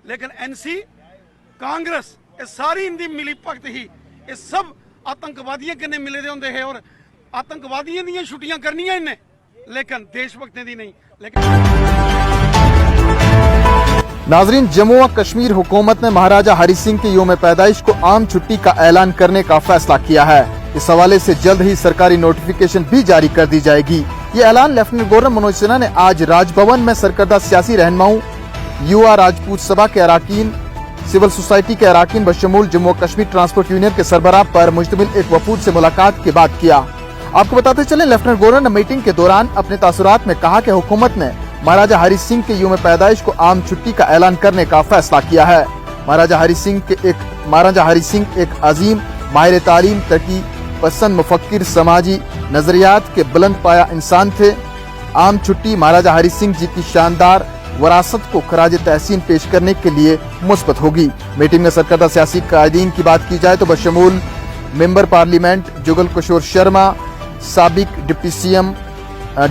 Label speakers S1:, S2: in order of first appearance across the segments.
S1: लेकिन एनसी कांग्रेस ये सारी इनकी मिली भगत ही ये सब आतंकवादियों कन्ने मिले दे होंदे है और आतंकवादियों दी छुट्टियां करनियां इन्हें लेकिन देशभक्तें दी नहीं। लेकिन
S2: नाजरीन, जम्मू व कश्मीर हुकूमत ने महाराजा हरि सिंह के यौम पैदाइश को आम छुट्टी का ऐलान करने का फैसला किया है। इस हवाले से जल्द ही सरकारी नोटिफिकेशन भी जारी कर दी जाएगी। ये ऐलान लेफ्टिनेंट गवर्नर मनोज सिन्हा ने आज राजभवन में सरकर्दा सियासी रहनुमाओं, युवा राजपूत सभा के अराकीन, सिविल सोसाइटी के अराकीन बशमूल जम्मू व कश्मीर ट्रांसपोर्ट यूनियन के सरबराह पर मुश्तमिल एक वफूद से मुलाकात के बाद किया। आपको बताते चले, लेफ्टिनेंट गवर्नर ने मीटिंग के दौरान अपने तासुरात में कहा कि हुकूमत ने महाराजा हरि सिंह के यौम पैदाइश को आम छुट्टी का ऐलान करने का फैसला किया है। महाराजा हरि सिंह एक अजीम, माहिर तालीम, तरक्की पसंद, मुफक्किर, समाजी नजरियात के बुलंद पाया इंसान थे। आम छुट्टी महाराजा हरि सिंह जी की शानदार वरासत को खराज तहसीन पेश करने के लिए मुस्बत होगी। मीटिंग में सरकर्दा सियासी कायदीन की बात की जाए तो बशमूल मेंबर पार्लियामेंट जुगल किशोर शर्मा, साबिक deputy CM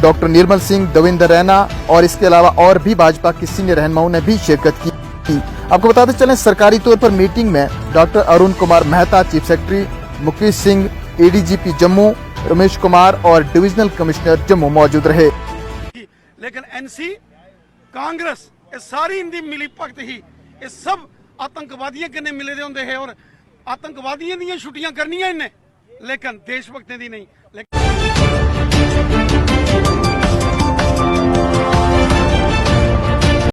S2: doctor Nirmal Singh, Devendra Raina और इसके अलावा और भी भाजपा के सीनियर रहनुमाओं ने भी शिरकत की। आपको बताते चलें, सरकारी तौर पर मीटिंग में doctor Arun Kumar Mehta, chief secretary Mukesh Singh, ADGP Jammu Ramesh Kumar और डिविजनल कमिश्नर जम्मू मौजूद रहे।
S1: लेकिन एनसी कांग्रेस ये सारी इनकी मिली भगत ही ये सब आतंकवादियों कन्ने मिले दे होंदे है और आतंकवादियों दी छुट्टियां करनियां इन्हें लेकिन देशभक्तें दी नहीं।